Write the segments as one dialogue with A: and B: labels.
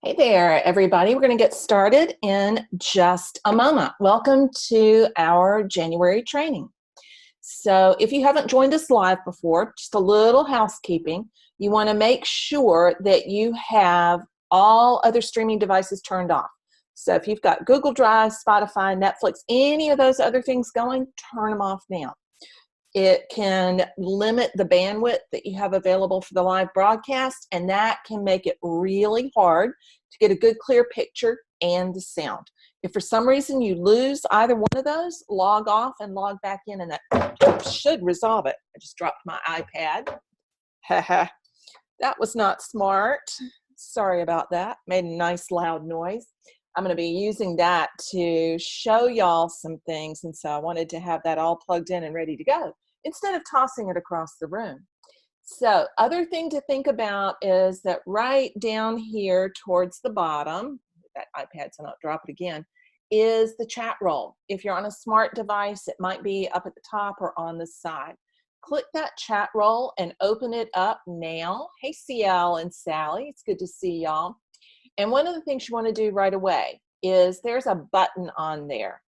A: Hey there, everybody. We're going to get started in just a moment. Welcome to our January training. So if you haven't joined us live before, just a little housekeeping. You want to make sure that you have all other streaming devices turned off. So if you've got Google Drive, Spotify, Netflix, any of those other things going, turn them off now. It can limit the bandwidth that you have available for the live broadcast, and that can make it really hard to get a good, clear picture and the sound. If for some reason you lose either one of those, log off and log back in, and that should resolve it. I just dropped my iPad. That was not smart. Sorry about that. Made a nice loud noise. I'm going to be using that to show y'all some things, and so I wanted to have that all plugged in and ready to go instead of tossing it across the room. So other thing to think about is that right down here towards the bottom, that iPad so I don't drop it again, is the chat roll. If you're on a smart device, it might be up at the top or on the side. Click that chat roll and open it up now. Hey, CL and Sally, it's good to see y'all. And one of the things you want to do right away is there's a button on there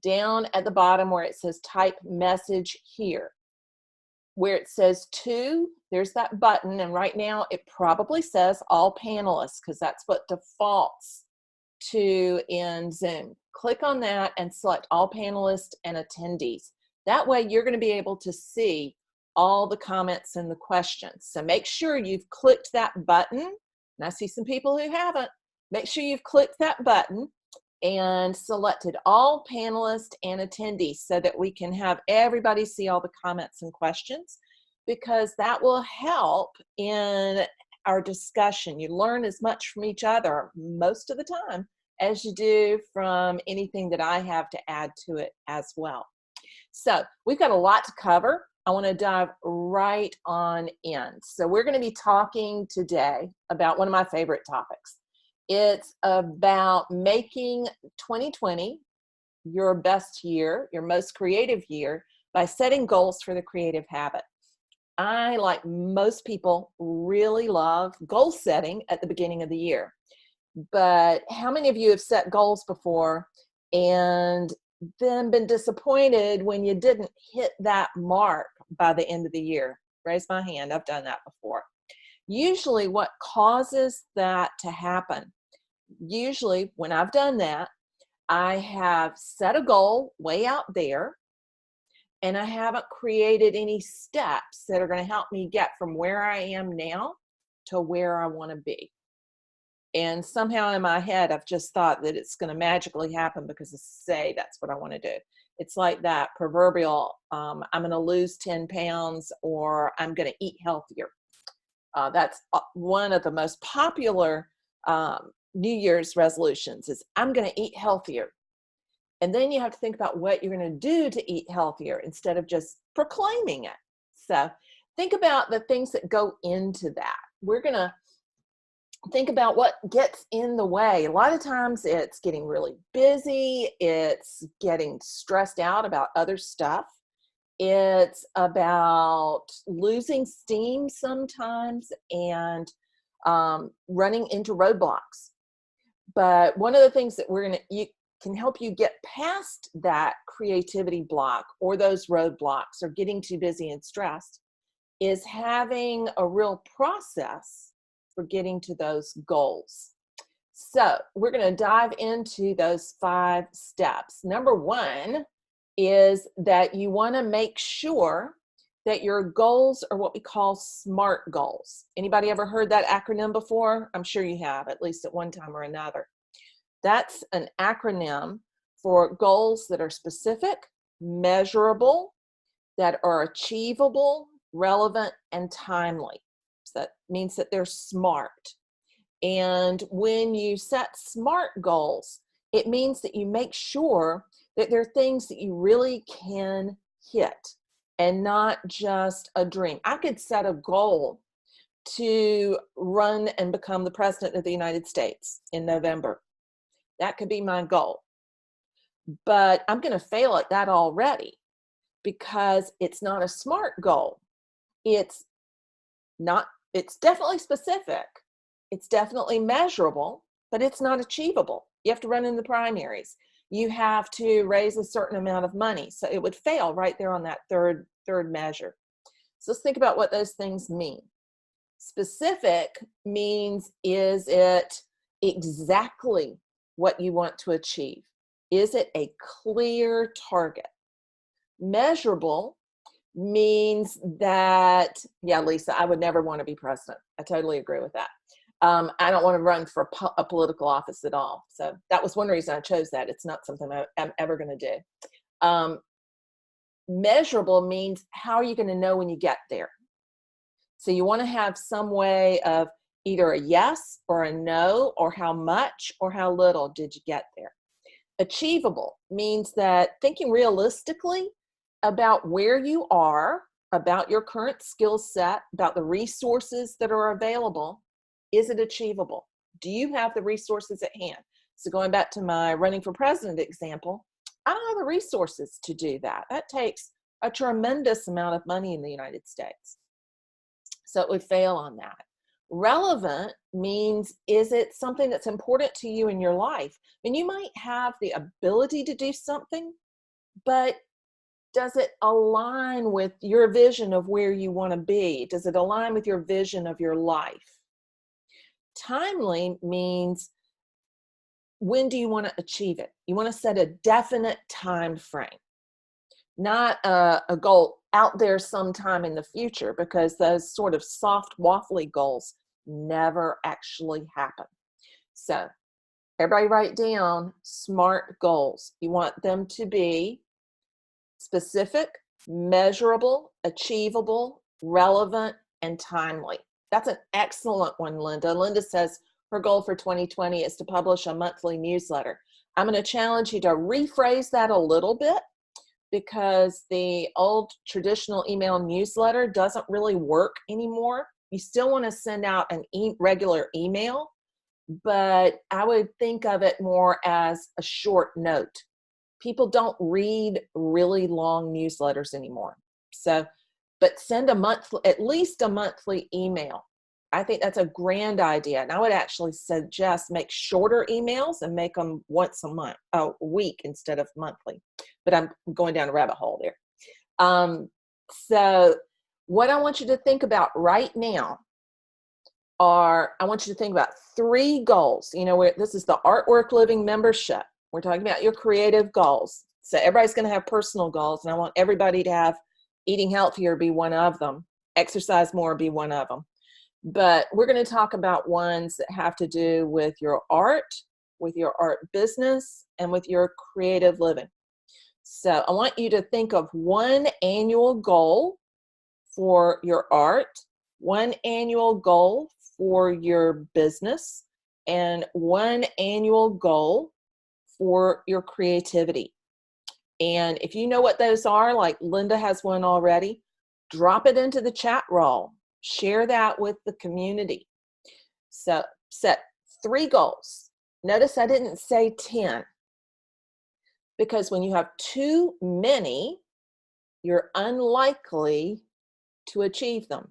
A: down at the bottom where it says type message here. Where it says to, there's that button, and right now it probably says all panelists because that's what defaults to in Zoom. Click on that and select all panelists and attendees. That way you're going to be able to see all the comments and the questions. So make sure you've clicked that button. And I see some people who haven't. Make sure you've clicked that button and selected all panelists and attendees so that we can have everybody see all the comments and questions, because that will help in our discussion. You learn as much from each other most of the time as you do from anything that I have to add to it as well. So we've got a lot to cover. I want to dive right on in. So we're going to be talking today about one of my favorite topics. It's about making 2020 your best year, your most creative year, by setting goals for the creative habit. I, like most people, really love goal setting at the beginning of the year. But how many of you have set goals before and then been disappointed when you didn't hit that mark by the end of the year? Raise my hand. I've done that before. Usually what causes that to happen, usually when I've done that, I have set a goal way out there and I haven't created any steps that are going to help me get from where I am now to where I want to be. And somehow in my head, I've just thought that it's going to magically happen because I say that's what I want to do. It's like that proverbial, I'm going to lose 10 pounds or I'm going to eat healthier. That's one of the most popular New Year's resolutions is I'm going to eat healthier. And then you have to think about what you're going to do to eat healthier instead of just proclaiming it. So think about the things that go into that. We're going to think about what gets in the way. A lot of times it's getting really busy. It's getting stressed out about other stuff. It's about losing steam sometimes and running into roadblocks. But one of the things that can help you get past that creativity block or those roadblocks or getting too busy and stressed is having a real process for getting to those goals. So we're going to dive into those 5 steps. Number 1 is that you want to make sure that your goals are what we call SMART goals. Anybody ever heard that acronym before? I'm sure you have, at least at one time or another. That's an acronym for goals that are specific, measurable, that are achievable, relevant, and timely. So that means that they're SMART. And when you set SMART goals, it means that you make sure that there are things that you really can hit and not just a dream. I could set a goal to run and become the president of the United States in November. That could be my goal. But I'm going to fail at that already because it's not a SMART goal. It's definitely specific. It's definitely measurable. but it's not achievable. You have to run in the primaries. You have to raise a certain amount of money. So it would fail right there on that third measure. So let's think about what those things mean. Specific means, is it exactly what you want to achieve? Is it a clear target? Measurable means that, yeah, Lisa, I would never want to be president. I totally agree with that. I don't want to run for a political office at all. So that was one reason I chose that. It's not something I'm ever going to do. Measurable means, how are you going to know when you get there? So you want to have some way of either a yes or a no, or how much or how little did you get there. Achievable means that thinking realistically about where you are, about your current skill set, about the resources that are available. Is it achievable? Do you have the resources at hand? So going back to my running for president example, I don't have the resources to do that. That takes a tremendous amount of money in the United States. So it would fail on that. Relevant means, is it something that's important to you in your life? I mean, you might have the ability to do something, but does it align with your vision of where you want to be? Does it align with your vision of your life? Timely means, when do you want to achieve it? You want to set a definite time frame, not a goal out there sometime in the future, because those sort of soft, waffly goals never actually happen. So everybody write down SMART goals. You want them to be specific, measurable, achievable, relevant, and timely. That's an excellent one, Linda. Linda says her goal for 2020 is to publish a monthly newsletter. I'm going to challenge you to rephrase that a little bit, because the old traditional email newsletter doesn't really work anymore. You still want to send out an regular email, but I would think of it more as a short note. People don't read really long newsletters anymore. So, but send at least a monthly email. I think that's a grand idea. And I would actually suggest make shorter emails and make them once a week instead of monthly. But I'm going down a rabbit hole there. So what I want you to think about right now I want you to think about 3 goals. You know, this is the Artwork Living membership. We're talking about your creative goals. So everybody's going to have personal goals, and I want everybody to have eating healthier be one of them, exercise more be one of them. But we're going to talk about ones that have to do with your art business, and with your creative living. So I want you to think of one annual goal for your art, one annual goal for your business, and one annual goal for your creativity. And if you know what those are, like Linda has one already, drop it into the chat roll. Share that with the community. So set 3 goals. Notice I didn't say 10, because when you have too many, you're unlikely to achieve them.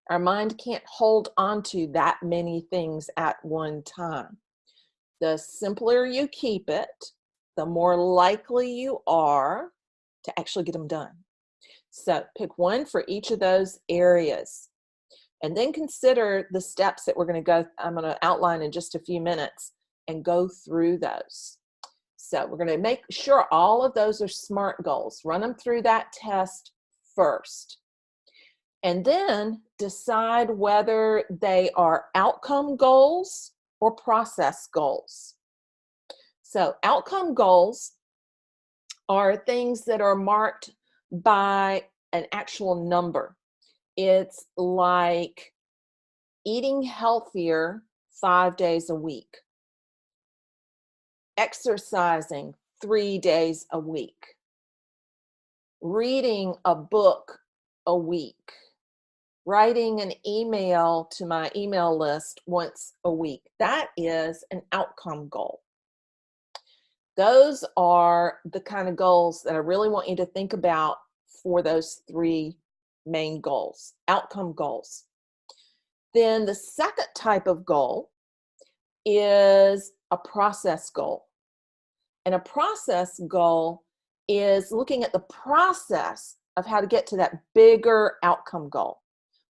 A: Our mind can't hold on to that many things at one time. The simpler you keep it, the more likely you are to actually get them done. So pick one for each of those areas. And then consider the steps that I'm going to outline in just a few minutes, and go through those. So we're going to make sure all of those are SMART goals. Run them through that test first. And then decide whether they are outcome goals or process goals. So outcome goals are things that are marked by an actual number. It's like eating healthier 5 days a week, exercising 3 days a week, reading a book a week, writing an email to my email list once a week. That is an outcome goal. Those are the kind of goals that I really want you to think about for those 3 main goals, outcome goals. Then the second type of goal is a process goal. And a process goal is looking at the process of how to get to that bigger outcome goal.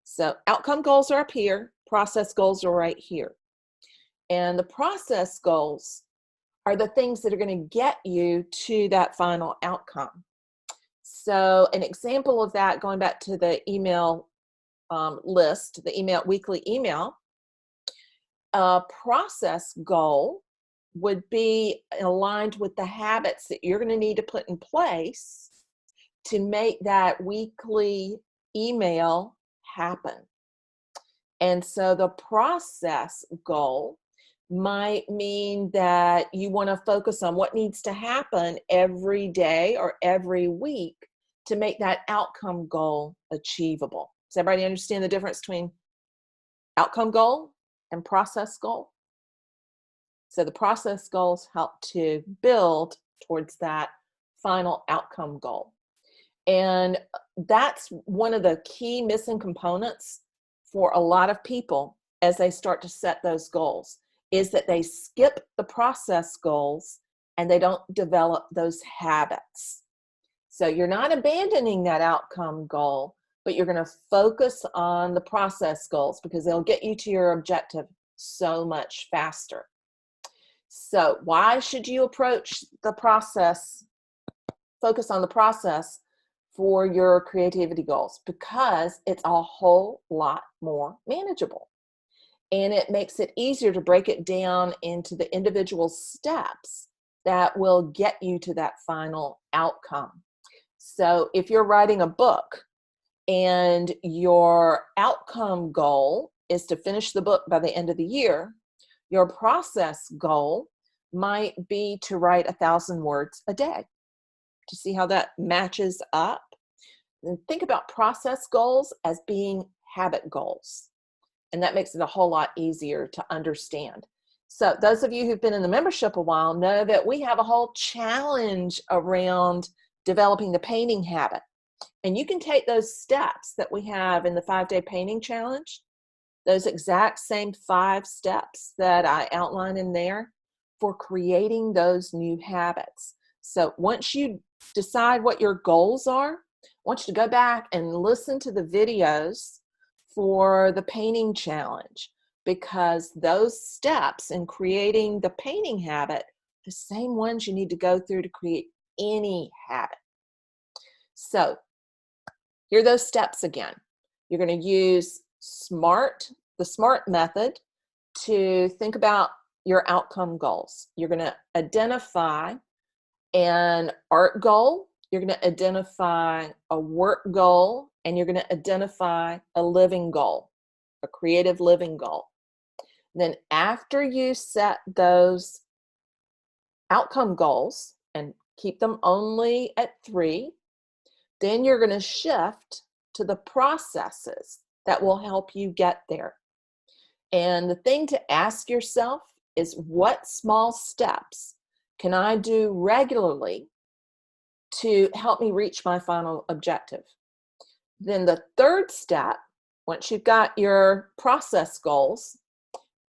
A: So outcome goals are up here, process goals are right here. And the process goals are the things that are going to get you to that final outcome. So an example of that, going back to the email list, the weekly email, a process goal would be aligned with the habits that you're going to need to put in place to make that weekly email happen. And so the process goal might mean that you want to focus on what needs to happen every day or every week to make that outcome goal achievable. Does everybody understand the difference between outcome goal and process goal? So the process goals help to build towards that final outcome goal. And that's one of the key missing components for a lot of people as they start to set those goals, is that they skip the process goals and they don't develop those habits. So you're not abandoning that outcome goal, but you're going to focus on the process goals because they'll get you to your objective so much faster. So why should you approach the process, focus on the process for your creativity goals? Because it's a whole lot more manageable. And it makes it easier to break it down into the individual steps that will get you to that final outcome. So if you're writing a book and your outcome goal is to finish the book by the end of the year, your process goal might be to write 1,000 words a day. To see how that matches up? And think about process goals as being habit goals. And that makes it a whole lot easier to understand. So those of you who've been in the membership a while know that we have a whole challenge around developing the painting habit. And you can take those steps that we have in the 5-day painting challenge, those exact same 5 steps that I outline in there, for creating those new habits. So once you decide what your goals are, I want you to go back and listen to the videos for the painting challenge, because those steps in creating the painting habit, the same ones you need to go through to create any habit. So here are those steps again. You're going to use the SMART method to think about your outcome goals. You're going to identify an art goal, you're going to identify a work goal, and you're going to identify a living goal, a creative living goal. And then after you set those outcome goals and keep them only at 3, then you're going to shift to the processes that will help you get there. And the thing to ask yourself is, what small steps can I do regularly to help me reach my final objective? Then the third step, once you've got your process goals,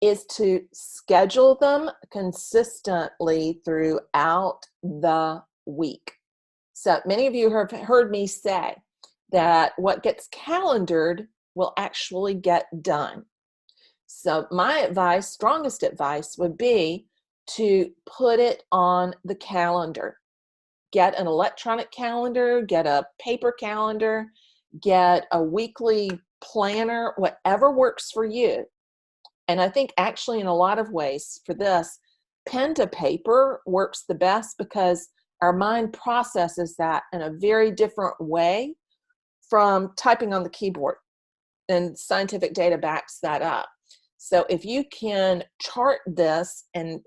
A: is to schedule them consistently throughout the week. So many of you have heard me say that what gets calendared will actually get done. So my advice, strongest advice, would be to put it on the calendar. Get an electronic calendar, get a paper calendar, get a weekly planner, whatever works for you. And I think actually in a lot of ways for this, pen to paper works the best because our mind processes that in a very different way from typing on the keyboard. And scientific data backs that up. So if you can chart this and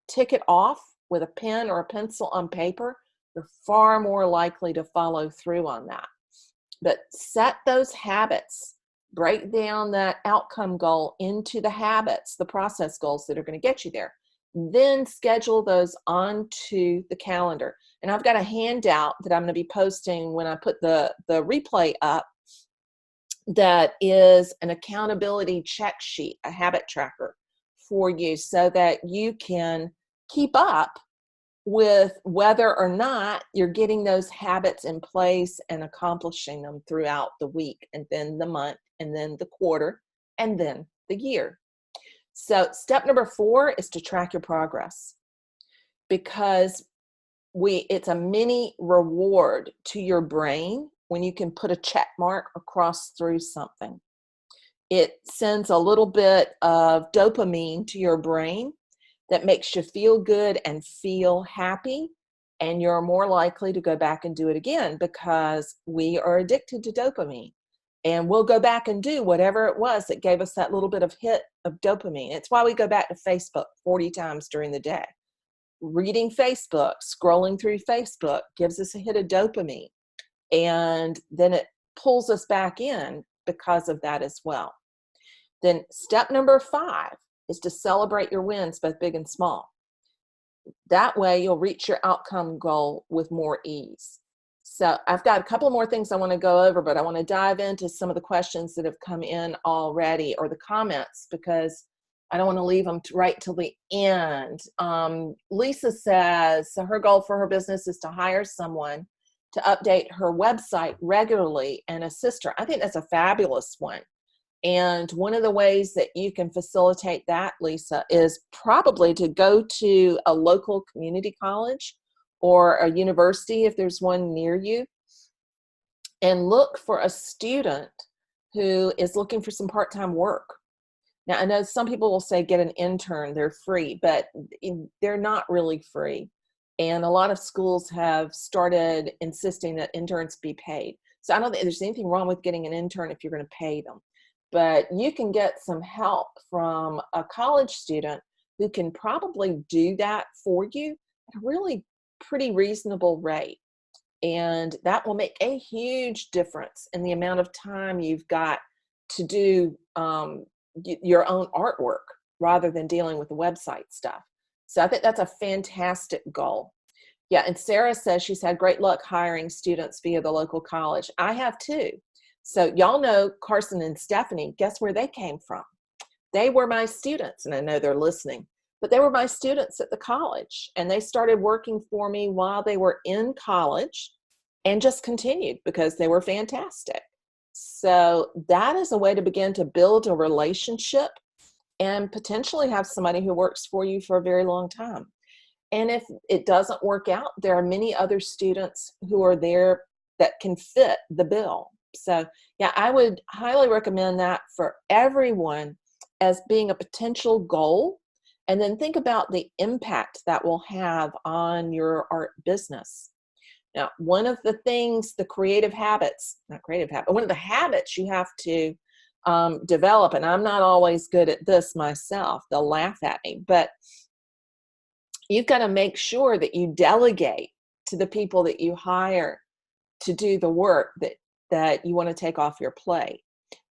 A: tick it off with a pen or a pencil on paper, you're far more likely to follow through on that. But set those habits, break down that outcome goal into the habits, the process goals that are going to get you there. Then schedule those onto the calendar. And I've got a handout that I'm going to be posting when I put the replay up that is an accountability check sheet, a habit tracker for you so that you can keep up with whether or not you're getting those habits in place and accomplishing them throughout the week, and then the month, and then the quarter, and then the year. So step number 4 is to track your progress, because it's a mini reward to your brain when you can put a check mark across through something. It sends a little bit of dopamine to your brain that makes you feel good and feel happy, and you're more likely to go back and do it again, because we are addicted to dopamine, and we'll go back and do whatever it was that gave us that little bit of hit of dopamine. It's why we go back to Facebook 40 times during the day. Reading Facebook, scrolling through Facebook gives us a hit of dopamine, and then it pulls us back in because of that as well. Then step number 5 is to celebrate your wins, both big and small. That way you'll reach your outcome goal with more ease. So I've got a couple more things I want to go over, but I want to dive into some of the questions that have come in already, or the comments, because I don't want to leave them right till the end. Lisa says, so her goal for her business is to hire someone to update her website regularly and assist her. I think that's a fabulous one. And one of the ways that you can facilitate that, Lisa, is probably to go to a local community college or a university, if there's one near you, and look for a student who is looking for some part-time work. Now, I know some people will say get an intern, they're free, but they're not really free. And a lot of schools have started insisting that interns be paid. So I don't think there's anything wrong with getting an intern if you're going to pay them. But you can get some help from a college student who can probably do that for you at a really pretty reasonable rate. And that will make a huge difference in the amount of time you've got to do your own artwork rather than dealing with the website stuff. So I think that's a fantastic goal. Yeah, and Sarah says she's had great luck hiring students via the local college. I have too. So y'all know Carson and Stephanie, guess where they came from? They were my students, and I know they're listening, but they were my students at the college, and they started working for me while they were in college and just continued because they were fantastic. So that is a way to begin to build a relationship and potentially have somebody who works for you for a very long time. And if it doesn't work out, there are many other students who are there that can fit the bill. So yeah, I would highly recommend that for everyone as being a potential goal. And then think about the impact that will have on your art business. Now, one of the things, the creative habits, not creative habit, one of the habits you have to develop, and I'm not always good at this myself, they'll laugh at me, but you've got to make sure that you delegate to the people that you hire to do the work that you want to take off your plate.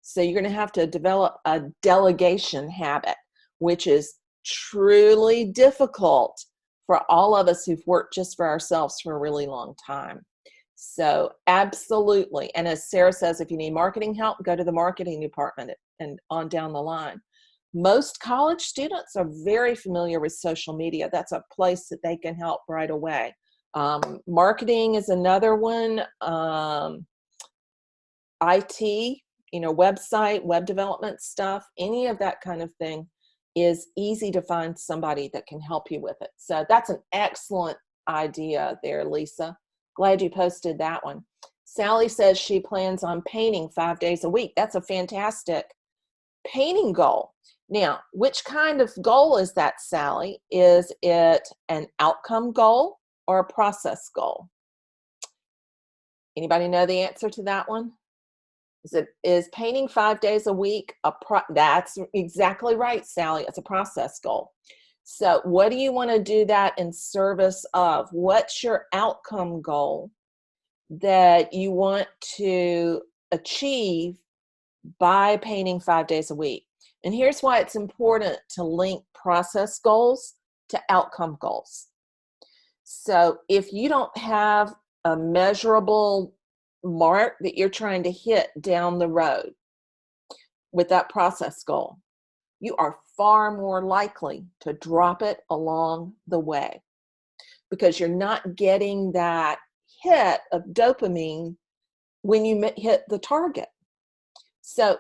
A: So you're going to have to develop a delegation habit, which is truly difficult for all of us who've worked just for ourselves for a really long time. So absolutely. And as Sarah says, if you need marketing help, go to the marketing department and on down the line. Most college students are very familiar with social media. That's a place that they can help right away. Marketing is another one. IT, website, web development stuff, any of that kind of thing is easy to find somebody that can help you with it. So that's an excellent idea there, Lisa. Glad you posted that one. Sally says she plans on painting 5 days a week. That's a fantastic painting goal. Now, which kind of goal is that, Sally? Is it an outcome goal or a process goal? Anybody know the answer to that one? Is painting 5 days a week that's exactly right, Sally. It's a process goal. So what do you want to do that in service of? What's your outcome goal that you want to achieve by painting 5 days a week? And here's why it's important to link process goals to outcome goals. So if you don't have a measurable mark that you're trying to hit down the road with that process goal, you are far more likely to drop it along the way because you're not getting that hit of dopamine when you hit the target. So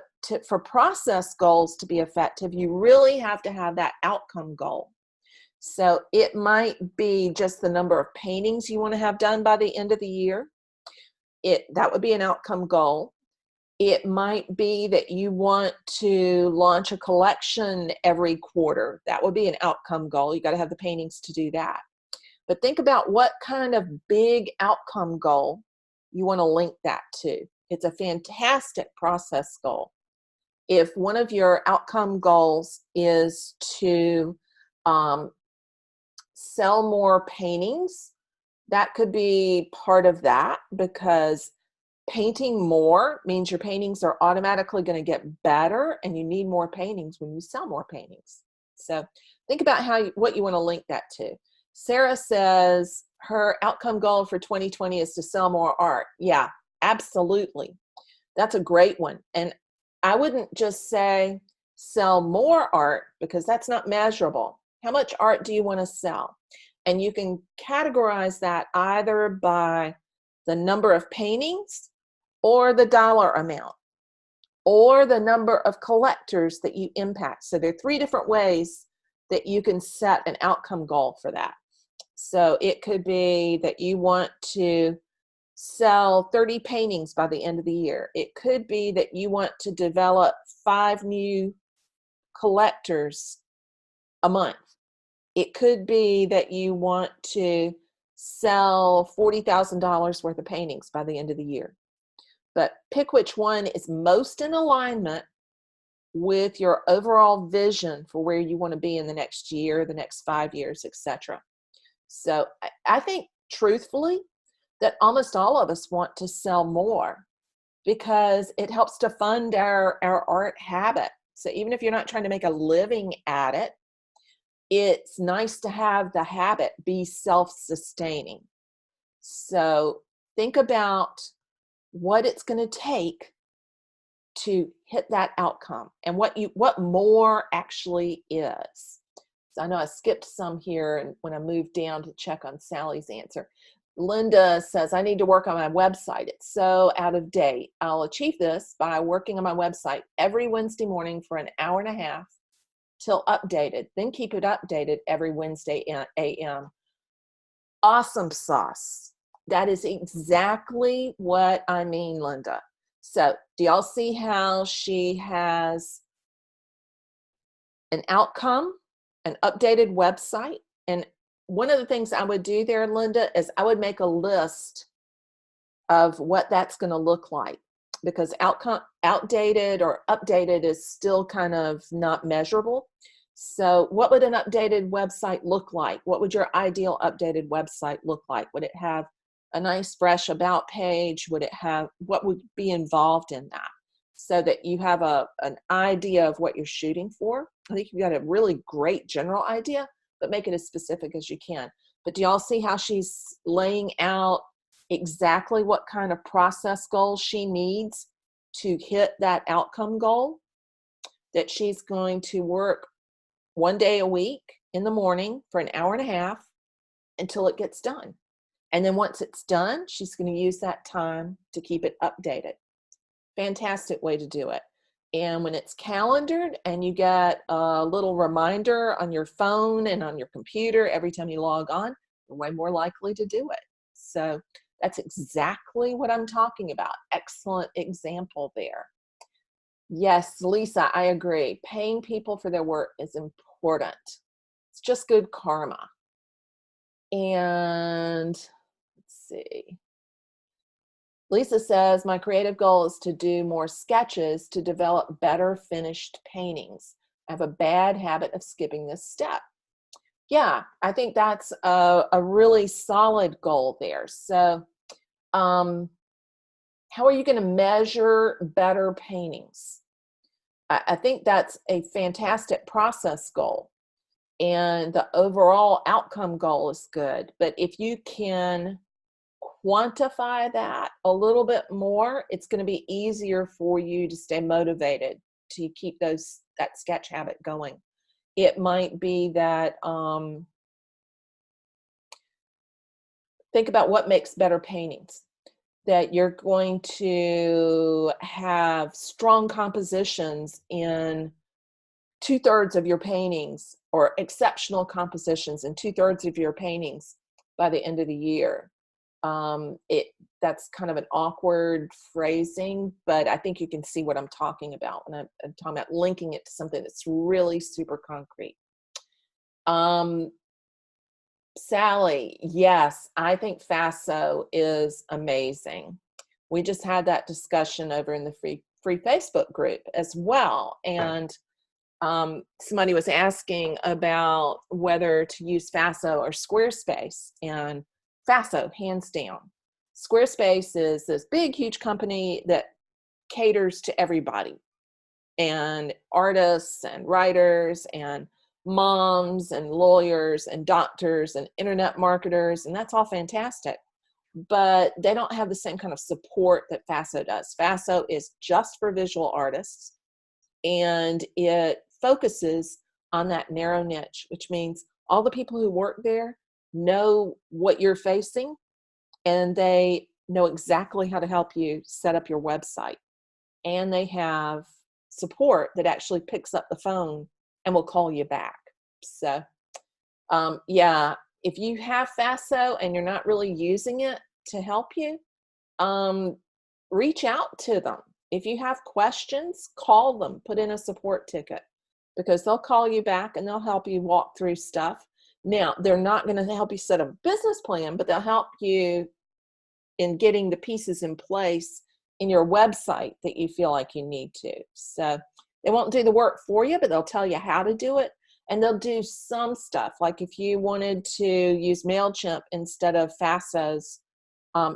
A: for process goals to be effective, you really have to have that outcome goal. So it might be just the number of paintings you want to have done by the end of the year. That would be an outcome goal. It might be that you want to launch a collection every quarter. That would be an outcome goal. You got to have the paintings to do that. But think about what kind of big outcome goal you want to link that to. It's a fantastic process goal. If one of your outcome goals is to sell more paintings, that could be part of that, because painting more means your paintings are automatically going to get better, and you need more paintings when you sell more paintings. So think about what you want to link that to. Sarah says her outcome goal for 2020 is to sell more art. Yeah, absolutely. That's a great one. And I wouldn't just say sell more art, because that's not measurable. How much art do you want to sell? And you can categorize that either by the number of paintings, or the dollar amount, or the number of collectors that you impact. So there are 3 different ways that you can set an outcome goal for that. So it could be that you want to sell 30 paintings by the end of the year. It could be that you want to develop 5 new collectors a month. It could be that you want to sell $40,000 worth of paintings by the end of the year. But pick which one is most in alignment with your overall vision for where you want to be in the next year, the next 5 years, etc. So I think, truthfully, that almost all of us want to sell more, because it helps to fund our art habit. So even if you're not trying to make a living at it, it's nice to have the habit be self-sustaining. So think about what it's going to take to hit that outcome, and what more actually is. So I know I skipped some here, and when I moved down to check on Sally's answer. Linda says, I need to work on my website. It's so out of date. I'll achieve this by working on my website every Wednesday morning for an hour and a half till updated, then keep it updated every Wednesday a.m. Awesome sauce. That is exactly what I mean, Linda. So do y'all see how she has an outcome, an updated website? And one of the things I would do there, Linda, is I would make a list of what that's going to look like, because outdated or updated is still kind of not measurable. So what would an updated website look like? What would your ideal updated website look like? Would it have a nice fresh about page? Would it have, what would be involved in that? So that you have an idea of what you're shooting for. I think you've got a really great general idea, but make it as specific as you can. But do y'all see how she's laying out exactly what kind of process goals she needs to hit that outcome goal? That she's going to work 1 day a week in the morning for an hour and a half until it gets done. And then once it's done, she's going to use that time to keep it updated. Fantastic way to do it. And when it's calendared and you get a little reminder on your phone and on your computer every time you log on, you're way more likely to do it. So that's exactly what I'm talking about. Excellent example there. Yes, Lisa, I agree. Paying people for their work is important. It's just good karma. And let's see. Lisa says, my creative goal is to do more sketches to develop better finished paintings. I have a bad habit of skipping this step. Yeah, I think that's a really solid goal there. So how are you going to measure better paintings? I think that's a fantastic process goal. And the overall outcome goal is good. But if you can quantify that a little bit more, it's going to be easier for you to stay motivated to keep those that sketch habit going. It might be that think about what makes better paintings. That you're going to have strong compositions in 2/3 of your paintings, or exceptional compositions in 2/3 of your paintings by the end of the year. That's kind of an awkward phrasing, but I think you can see what I'm talking about when I'm talking about linking it to something that's really super concrete. Sally, yes, I think FASO is amazing. We just had that discussion over in the free Facebook group as well, and somebody was asking about whether to use FASO or Squarespace, and FASO, hands down. Squarespace is this big, huge company that caters to everybody, and artists and writers and moms and lawyers and doctors and internet marketers, and that's all fantastic. But they don't have the same kind of support that FASO does. FASO is just for visual artists, and it focuses on that narrow niche, which means all the people who work there know what you're facing, and they know exactly how to help you set up your website. And they have support that actually picks up the phone and will call you back. So, yeah, if you have FASO and you're not really using it to help you, reach out to them. If you have questions, call them, put in a support ticket, because they'll call you back and they'll help you walk through stuff. Now, they're not going to help you set a business plan, but they'll help you in getting the pieces in place in your website that you feel like you need to. So they won't do the work for you, but they'll tell you how to do it. And they'll do some stuff. Like if you wanted to use MailChimp instead of FASO's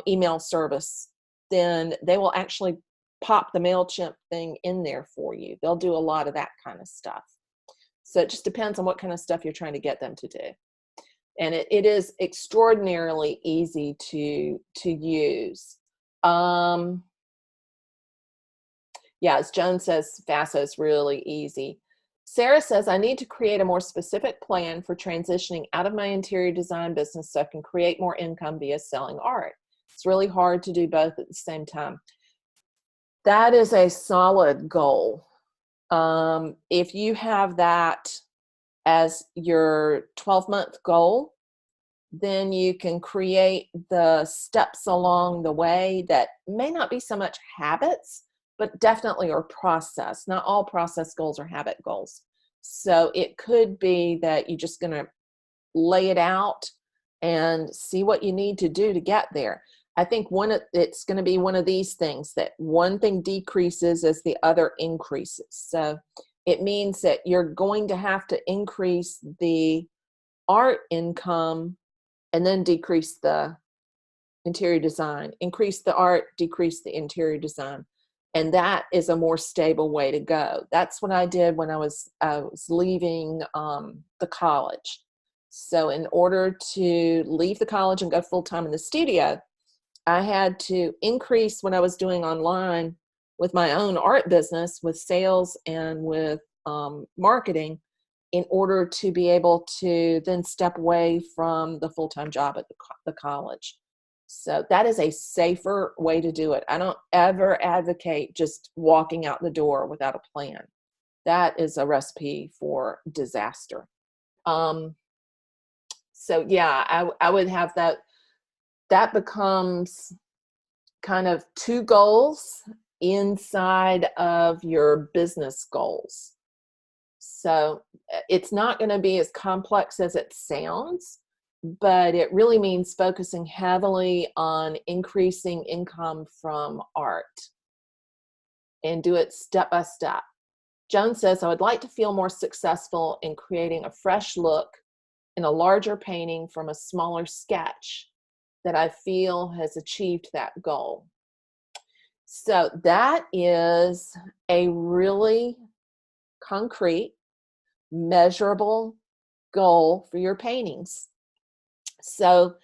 A: email service, then they will actually pop the MailChimp thing in there for you. They'll do a lot of that kind of stuff. So it just depends on what kind of stuff you're trying to get them to do. And it is extraordinarily easy to use. Yeah, as Joan says, FASO is really easy. Sarah says, I need to create a more specific plan for transitioning out of my interior design business so I can create more income via selling art. It's really hard to do both at the same time. That is a solid goal. If you have that as your 12-month goal, then you can create the steps along the way that may not be so much habits, but definitely are process. Not all process goals are habit goals. So it could be that you're just going to lay it out and see what you need to do to get there. I think it's going to be one of these things, that one thing decreases as the other increases. So it means that you're going to have to increase the art income and then decrease the interior design. Increase the art, decrease the interior design. And that is a more stable way to go. That's what I did when I was leaving the college. So in order to leave the college and go full-time in the studio, I had to increase what I was doing online with my own art business, with sales and with marketing, in order to be able to then step away from the full-time job at the college. So that is a safer way to do it. I don't ever advocate just walking out the door without a plan. That is a recipe for disaster. So yeah, I would have that. That becomes kind of two goals inside of your business goals. So it's not going to be as complex as it sounds, but it really means focusing heavily on increasing income from art, and do it step by step. Joan says, I would like to feel more successful in creating a fresh look in a larger painting from a smaller sketch that I feel has achieved that goal. So that is a really concrete, measurable goal for your paintings. So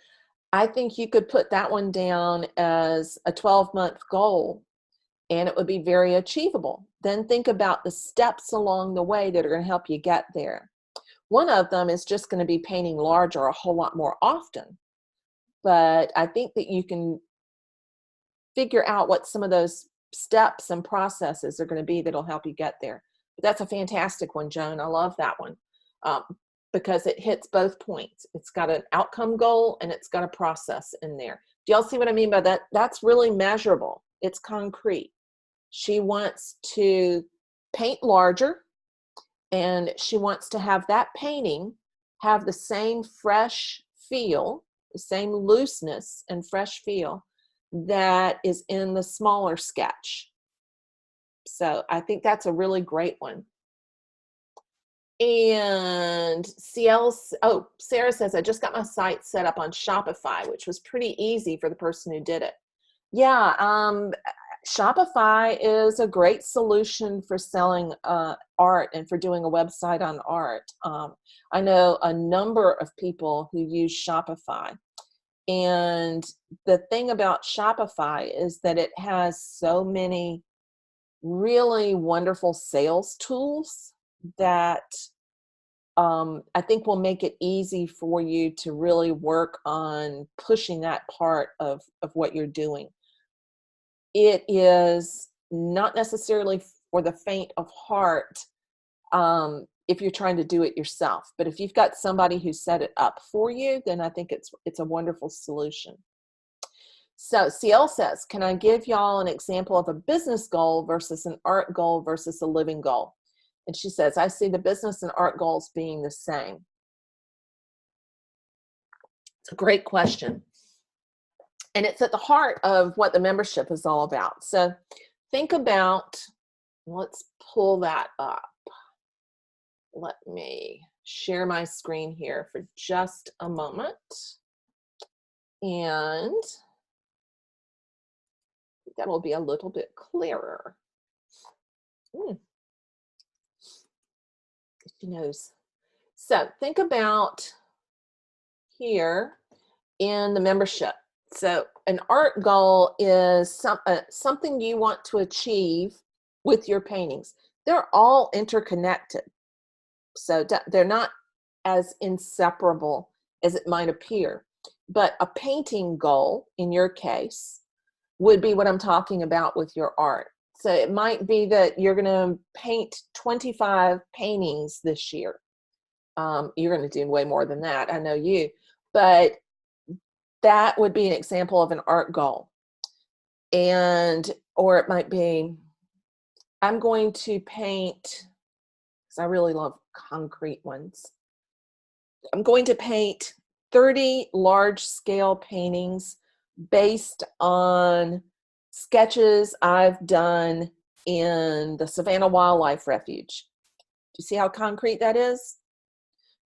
A: I think you could put that one down as a 12-month goal. and it would be very achievable. Then think about the steps along the way that are going to help you get there. One of them is just going to be painting larger a whole lot more often. But I think that you can figure out what some of those steps and processes are going to be that'll help you get there. But that's a fantastic one, Joan. I love that one because it hits both points. It's got an outcome goal and it's got a process in there. Do y'all see what I mean by that? That's really measurable. It's concrete. She wants to paint larger, and she wants to have that painting have the same fresh feel, the same looseness and fresh feel that is in the smaller sketch. So I think that's a really great one. And Sarah says, I just got my site set up on Shopify, which was pretty easy for the person who did it. Yeah, Shopify is a great solution for selling art and for doing a website on art. I know a number of people who use Shopify. And the thing about Shopify is that it has so many really wonderful sales tools that I think will make it easy for you to really work on pushing that part of what you're doing. It is not necessarily for the faint of heart if you're trying to do it yourself. But if you've got somebody who set it up for you, then I think it's a wonderful solution. So CL says, can I give y'all an example of a business goal versus an art goal versus a living goal? And she says, I see the business and art goals being the same. It's a great question. And it's at the heart of what the membership is all about. So think about, let's pull that up. Let me share my screen here for just a moment. And that'll be a little bit clearer. She knows. So think about here in the membership. So an art goal is something you want to achieve with your paintings. They're all interconnected. So they're not as inseparable as it might appear. But a painting goal, in your case, would be what I'm talking about with your art. So it might be that you're going to paint 25 paintings this year. You're going to do way more than that, I know you. But that would be an example of an art goal. Or it might be, I'm going to paint, because I really love concrete ones. I'm going to paint 30 large-scale paintings based on sketches I've done in the Savannah Wildlife Refuge. Do you see how concrete that is?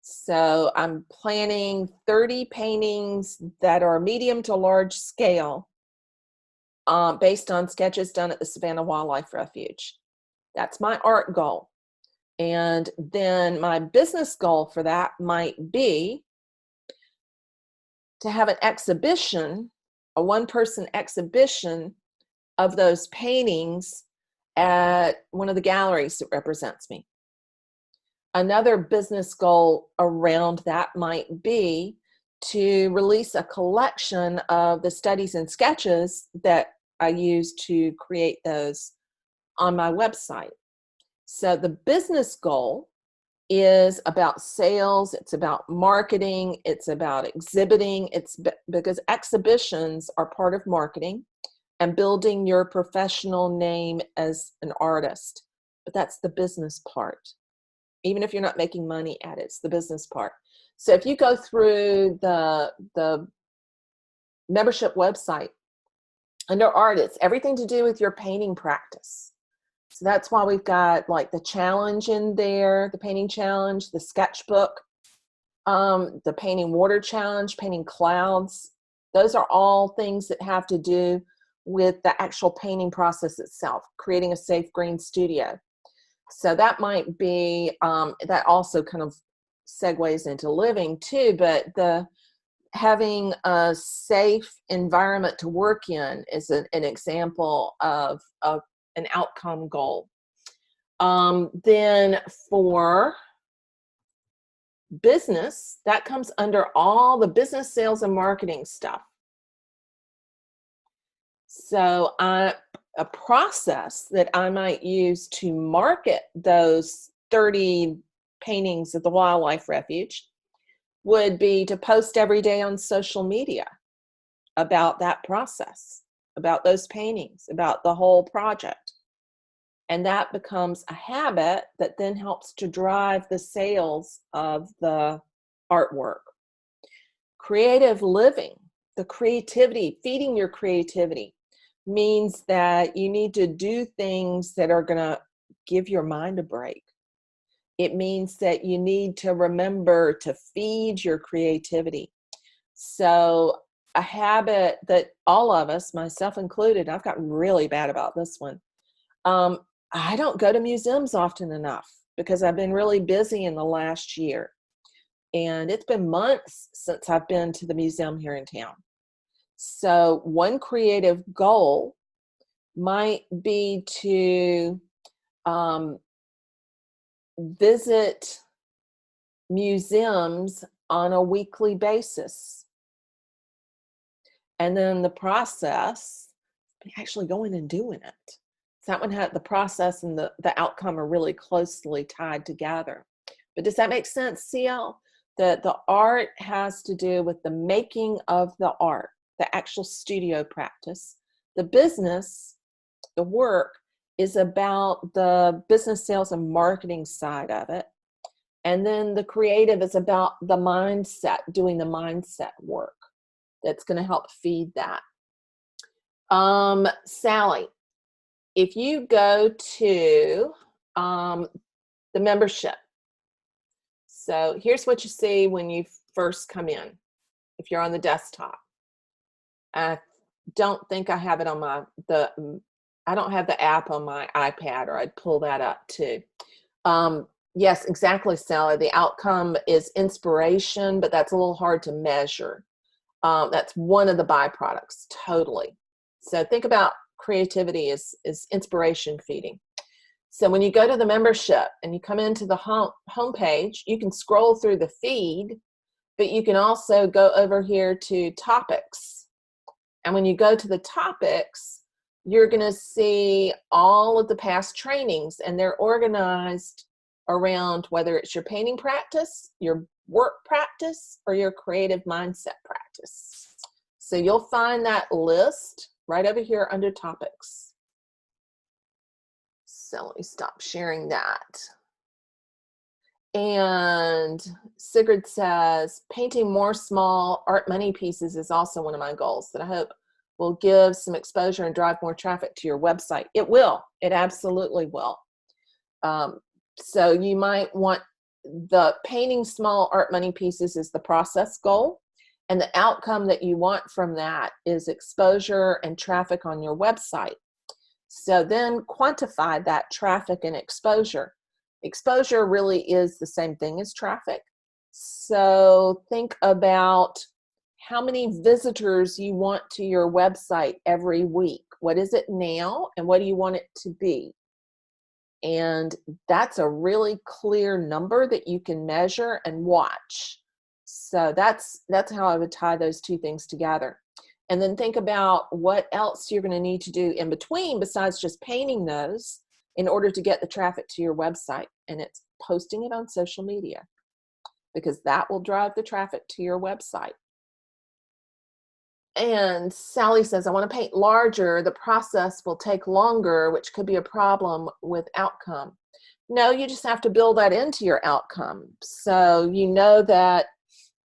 A: So I'm planning 30 paintings that are medium to large scale based on sketches done at the Savannah Wildlife Refuge. That's my art goal. And then my business goal for that might be to have an exhibition, a one-person exhibition of those paintings at one of the galleries that represents me. Another business goal around that might be to release a collection of the studies and sketches that I use to create those on my website. So the business goal is about sales, it's about marketing, it's about exhibiting, because exhibitions are part of marketing and building your professional name as an artist. But that's the business part. Even if you're not making money at it, it's the business part. So if you go through the membership website, under art, it's everything to do with your painting practice. So that's why we've got like the challenge in there, the painting challenge, the sketchbook, the painting water challenge, painting clouds. Those are all things that have to do with the actual painting process itself, creating a safe green studio. So that might be, that also kind of segues into living too, but having a safe environment to work in is an example of an outcome goal. Then for business, that comes under all the business, sales, and marketing stuff. So a process that I might use to market those 30 paintings at the wildlife refuge would be to post every day on social media about that process, about those paintings, about the whole project. And that becomes a habit that then helps to drive the sales of the artwork. Creative living, the creativity, feeding your creativity, means that you need to do things that are going to give your mind a break. It means that you need to remember to feed your creativity. So a habit that all of us, myself included, I've gotten really bad about this one. I don't go to museums often enough because I've been really busy in the last year. And it's been months since I've been to the museum here in town. So one creative goal might be to visit museums on a weekly basis. And then the process, actually going and doing it. So that one had the process and the outcome are really closely tied together. But does that make sense, CL? That the art has to do with the making of the art, the actual studio practice. The business, the work, is about the business, sales, and marketing side of it. And then the creative is about the mindset, doing the mindset work that's going to help feed that. Sally, if you go to the membership, so here's what you see when you first come in, if you're on the desktop. I don't think I have it on I don't have the app on my iPad, or I'd pull that up too. Yes, exactly, Sally. The outcome is inspiration, but that's a little hard to measure. That's one of the byproducts, totally. So think about creativity is inspiration feeding. So when you go to the membership and you come into the home page, you can scroll through the feed, but you can also go over here to topics. And when you go to the topics, you're going to see all of the past trainings, and they're organized around whether it's your painting practice, your work practice, or your creative mindset practice. So you'll find that list right over here under topics. So let me stop sharing that. And Sigrid says, painting more small art money pieces is also one of my goals that I hope will give some exposure and drive more traffic to your website. It will. It absolutely will. So you might want the painting small art money pieces is the process goal. And the outcome that you want from that is exposure and traffic on your website. So then quantify that traffic and exposure. Exposure really is the same thing as traffic. So think about how many visitors you want to your website every week. What is it now, and what do you want it to be? And that's a really clear number that you can measure and watch. So that's how I would tie those two things together. And then think about what else you're going to need to do in between besides just painting those in order to get the traffic to your website. And it's posting it on social media, because that will drive the traffic to your website. And Sally says, I want to paint larger. The process will take longer, which could be a problem with outcome. No, you just have to build that into your outcome. So you know that,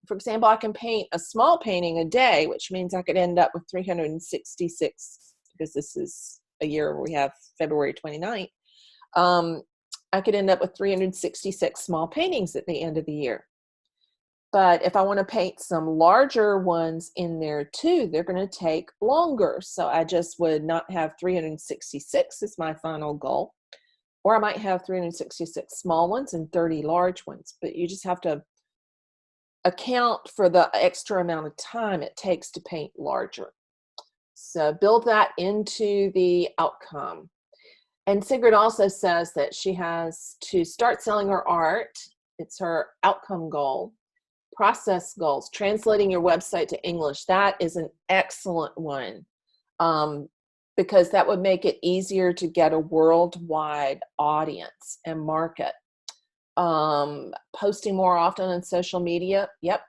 A: for example, I can paint a small painting a day, which means I could end up with 366, because this is a year where we have February 29th. I could end up with 366 small paintings at the end of the year. But if I want to paint some larger ones in there too, they're going to take longer. So I just would not have 366 as my final goal. Or I might have 366 small ones and 30 large ones. But you just have to account for the extra amount of time it takes to paint larger. So build that into the outcome. And Sigrid also says that she has to start selling her art. It's her outcome goal. Process goals, translating your website to English. That is an excellent one, because that would make it easier to get a worldwide audience and market. Posting more often on social media. Yep.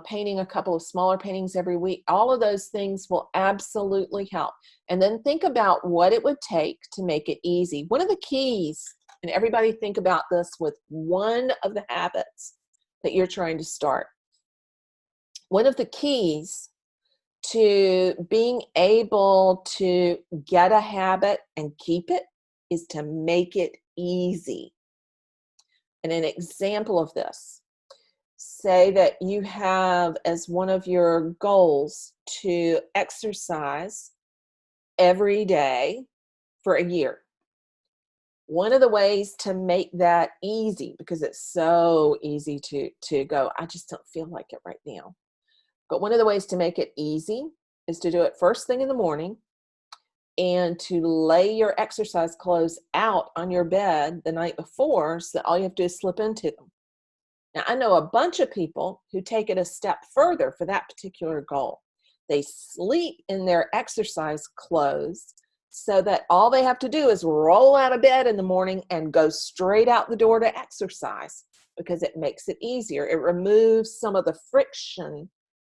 A: Painting a couple of smaller paintings every week. All of those things will absolutely help. And then think about what it would take to make it easy. One of the keys, and everybody think about this with one of the habits that you're trying to start. One of the keys to being able to get a habit and keep it is to make it easy. And an example of this, say that you have as one of your goals to exercise every day for a year. One of the ways to make that easy, because it's so easy to go, I just don't feel like it right now. But one of the ways to make it easy is to do it first thing in the morning and to lay your exercise clothes out on your bed the night before so that all you have to do is slip into them. Now, I know a bunch of people who take it a step further for that particular goal. They sleep in their exercise clothes so that all they have to do is roll out of bed in the morning and go straight out the door to exercise, because it makes it easier. It removes some of the friction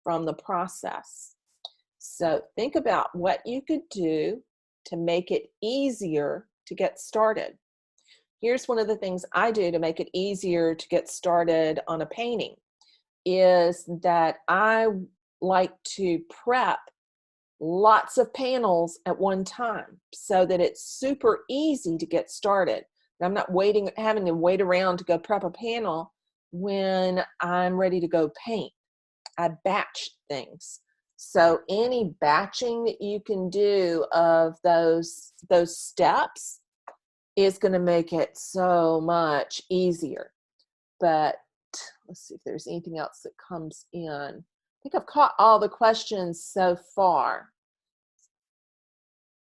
A: from the process. So think about what you could do to make it easier to get started. Here's one of the things I do to make it easier to get started on a painting, is that I like to prep lots of panels at one time so that it's super easy to get started. I'm not having to wait around to go prep a panel when I'm ready to go paint. I batch things. So any batching that you can do of those steps is going to make it so much easier. But let's see if there's anything else that comes in. I think I've caught all the questions so far.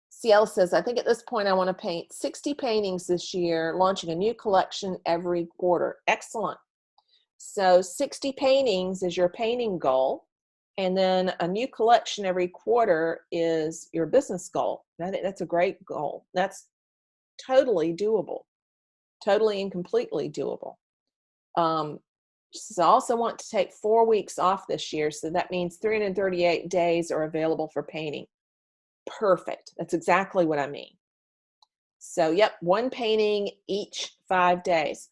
A: CL says, I think at this point I want to paint 60 paintings this year, launching a new collection every quarter. Excellent. So 60 paintings is your painting goal, and then a new collection every quarter is your business goal. I think that's a great goal. That's totally doable, totally and completely doable. So I also want to take 4 weeks off this year, so that means 338 days are available for painting. Perfect. That's exactly what I mean. So, yep, one painting each 5 days.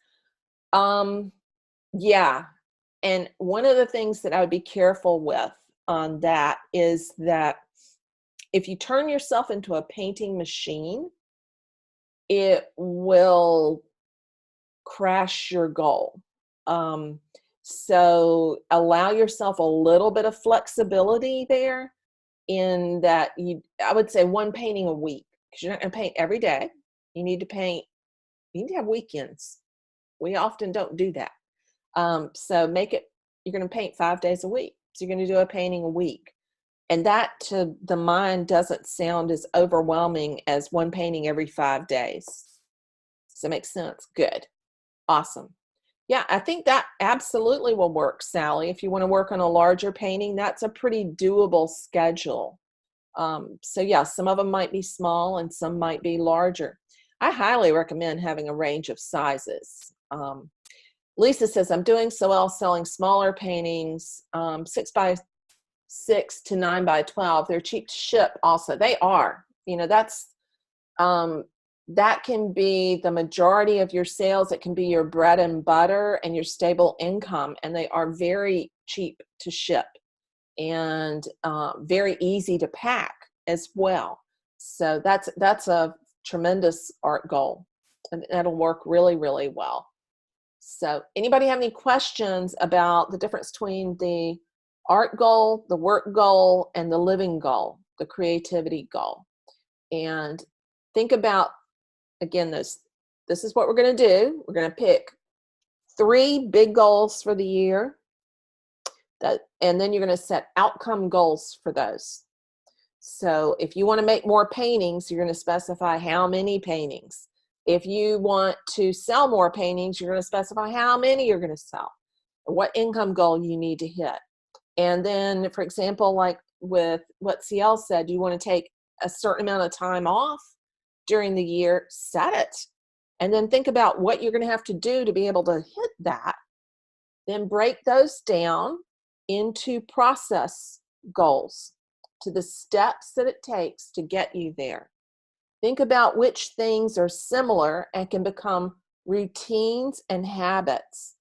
A: Yeah, and one of the things that I would be careful with on that is that if you turn yourself into a painting machine, it will crash your goal. So allow yourself a little bit of flexibility there, in that I would say one painting a week, because you're not going to paint every day. You need to have weekends. We often don't do that. So you're going to paint 5 days a week. So you're going to do a painting a week. And that to the mind doesn't sound as overwhelming as one painting every 5 days. Does that make sense? Good. Awesome. Yeah, I think that absolutely will work, Sally. If you want to work on a larger painting, that's a pretty doable schedule. So yeah, some of them might be small and some might be larger. I highly recommend having a range of sizes. Lisa says, I'm doing so well selling smaller paintings, 6 by 6 to 9 by 12. They're cheap to ship also. They are. That's that can be the majority of your sales. It can be your bread and butter and your stable income, and they are very cheap to ship and very easy to pack as well. So that's a tremendous art goal, and that'll work really, really well. So anybody have any questions about the difference between the art goal, the work goal, and the living goal, the creativity goal? And think about, again, this is what we're going to do. We're going to pick 3 big goals for the year, and then you're going to set outcome goals for those. So if you want to make more paintings, you're going to specify how many paintings. If you want to sell more paintings, you're going to specify how many you're going to sell, what income goal you need to hit. And then, for example, like with what CL said, you want to take a certain amount of time off during the year, set it, and then think about what you're going to have to do to be able to hit that. Then break those down into process goals, to the steps that it takes to get you there. Think about which things are similar and can become routines and habits.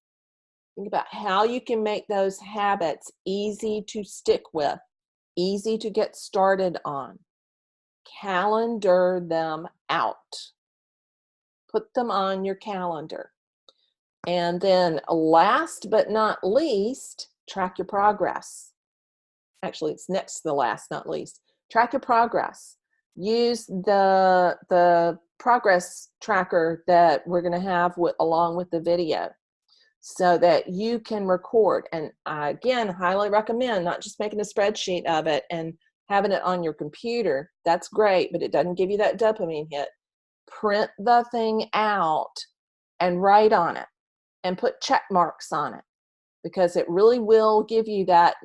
A: Think about how you can make those habits easy to stick with, easy to get started on. Calendar them out. Put them on your calendar. And then last but not least, track your progress. Actually, it's next to the last, not least. Track your progress. Use the progress tracker that we're going to have along with the video so that you can record. And I, again, highly recommend not just making a spreadsheet of it and having it on your computer. That's great, but it doesn't give you that dopamine hit. Print the thing out and write on it and put check marks on it, because it really will give you that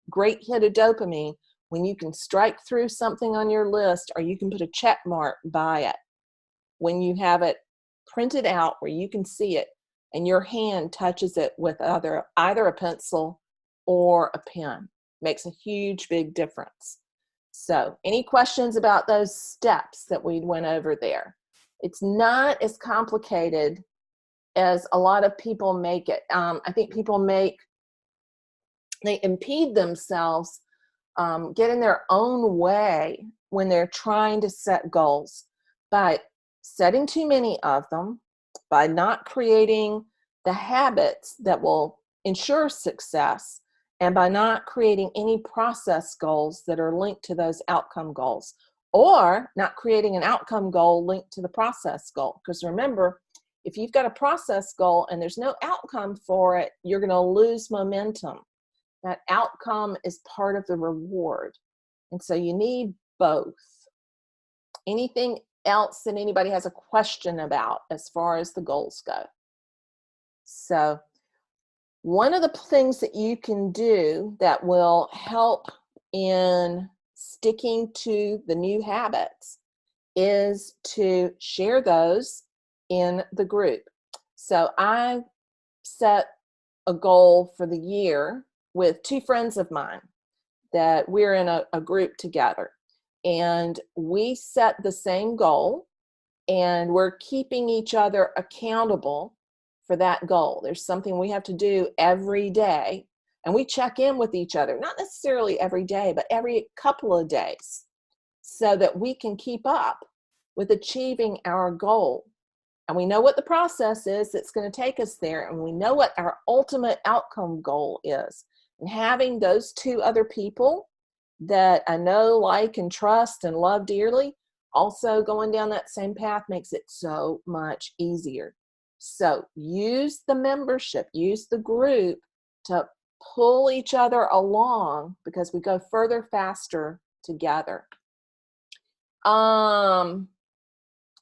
A: great hit of dopamine when you can strike through something on your list, or you can put a check mark by it when you have it printed out where you can see it and your hand touches it with either a pencil or a pen. Makes a huge, big difference. So any questions about those steps that we went over there? It's not as complicated as a lot of people make it. I think people they impede themselves, get in their own way when they're trying to set goals by setting too many of them, by not creating the habits that will ensure success, and by not creating any process goals that are linked to those outcome goals, or not creating an outcome goal linked to the process goal. Because remember, if you've got a process goal and there's no outcome for it, you're going to lose momentum. That outcome is part of the reward. And so you need both. Anything else that anybody has a question about as far as the goals go? So one of the things that you can do that will help in sticking to the new habits is to share those in the group. So I set a goal for the year with 2 friends of mine that we're in a group together, and we set the same goal, and we're keeping each other accountable for that goal. There's something we have to do every day, and we check in with each other, not necessarily every day, but every couple of days, so that we can keep up with achieving our goal. And we know what the process is that's going to take us there, and we know what our ultimate outcome goal is. And having those 2 other people that I know, like, and trust and love dearly, also going down that same path, makes it so much easier. So use the membership, use the group to pull each other along, because we go further faster together.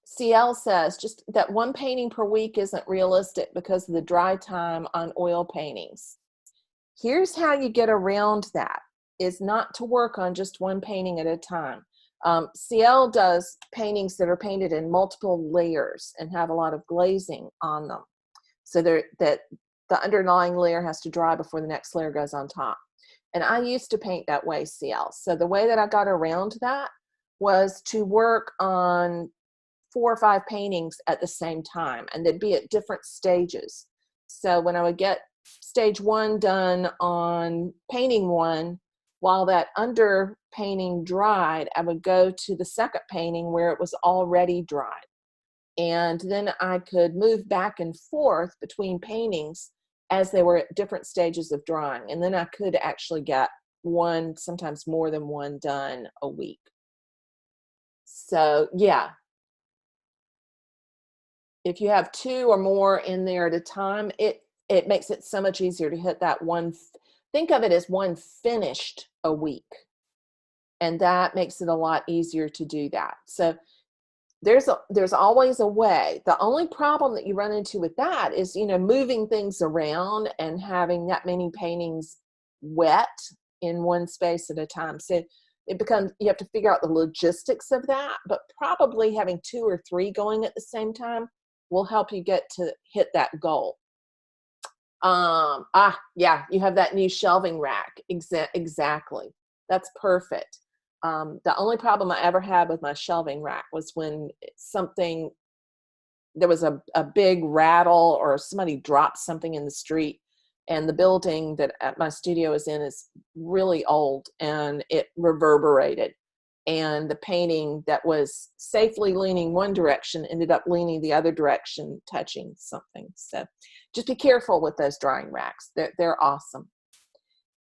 A: CL says just that 1 painting per week isn't realistic because of the dry time on oil paintings. Here's how you get around that, is not to work on just 1 painting at a time. CL does paintings that are painted in multiple layers and have a lot of glazing on them, so that the underlying layer has to dry before the next layer goes on top. And I used to paint that way, CL. So the way that I got around that was to work on 4 or 5 paintings at the same time, and they'd be at different stages. So when I would get stage 1 done on painting 1, while that under painting dried, I would go to the second painting where it was already dried. And then I could move back and forth between paintings as they were at different stages of drying. And then I could actually get 1, sometimes more than 1 done a week. So yeah, if you have 2 or more in there at a time, it makes it so much easier to hit that one. Think of it as one finished a week. And that makes it a lot easier to do that. So there's always a way. The only problem that you run into with that is, you know, moving things around and having that many paintings wet in one space at a time. So it becomes, you have to figure out the logistics of that, but probably having 2 or 3 going at the same time will help you get to hit that goal. Yeah, you have that new shelving rack. Exactly. That's perfect. The only problem I ever had with my shelving rack was when there was a big rattle or somebody dropped something in the street, and the building that my studio is in is really old, and it reverberated. And the painting that was safely leaning one direction ended up leaning the other direction, touching something. So just be careful with those drying racks. They're awesome.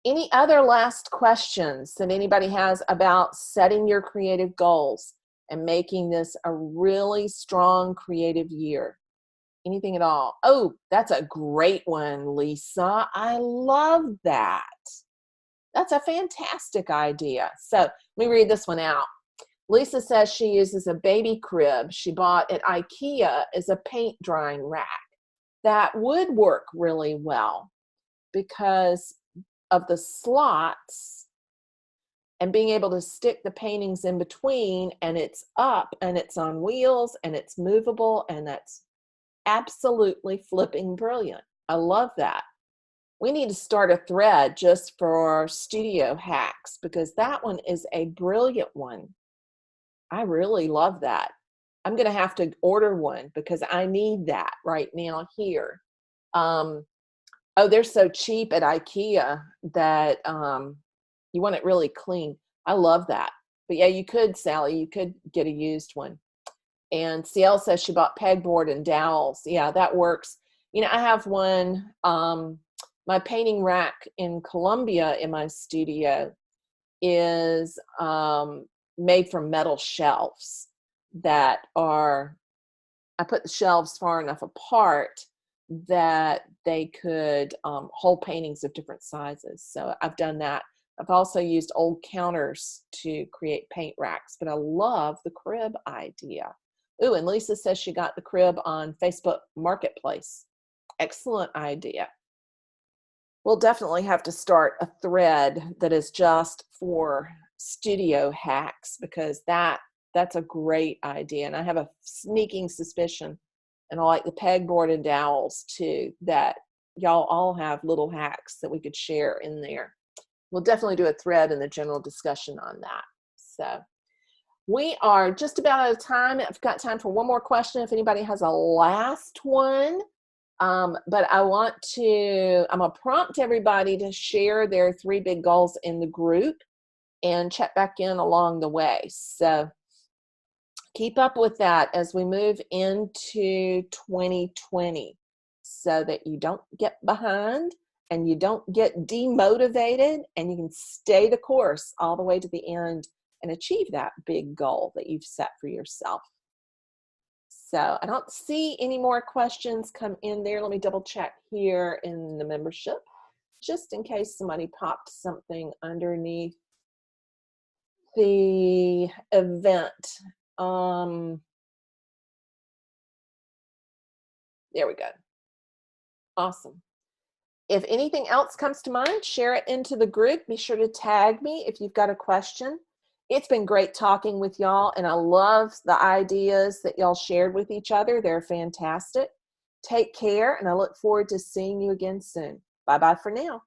A: Any other last questions that anybody has about setting your creative goals and making this a really strong creative year? Anything at all? Oh, that's a great one, Lisa. I love that. That's a fantastic idea. So let me read this one out. Lisa says she uses a baby crib she bought at IKEA as a paint drying rack. That would work really well because of the slots and being able to stick the paintings in between, and it's up and it's on wheels and it's movable, and that's absolutely flipping brilliant. I love that. We need to start a thread just for studio hacks because that one is a brilliant one. I really love that. I'm going to have to order one because I need that right now here. Oh, they're so cheap at IKEA that you want it really clean. I love that. But yeah, you could, Sally, you could get a used one. And CL says she bought pegboard and dowels. Yeah, that works. You know, I have one, my painting rack in Columbia in my studio is made from metal shelves that are, I put the shelves far enough apart that they could hold paintings of different sizes. So I've done that. I've also used old counters to create paint racks, but I love the crib idea. Ooh, and Lisa says she got the crib on Facebook Marketplace. Excellent idea. We'll definitely have to start a thread that is just for studio hacks because that's a great idea. And I have a sneaking suspicion, and I like the pegboard and dowels too, that y'all all have little hacks that we could share in there. We'll definitely do a thread in the general discussion on that. So we are just about out of time. I've got time for one more question if anybody has a last one. But I'm going to prompt everybody to share their 3 big goals in the group and check back in along the way. So keep up with that as we move into 2020 so that you don't get behind and you don't get demotivated, and you can stay the course all the way to the end and achieve that big goal that you've set for yourself. So I don't see any more questions come in there. Let me double check here in the membership, just in case somebody popped something underneath the event. There we go. Awesome. If anything else comes to mind, share it into the group. Be sure to tag me if you've got a question. It's been great talking with y'all, and I love the ideas that y'all shared with each other. They're fantastic. Take care, and I look forward to seeing you again soon. Bye-bye for now.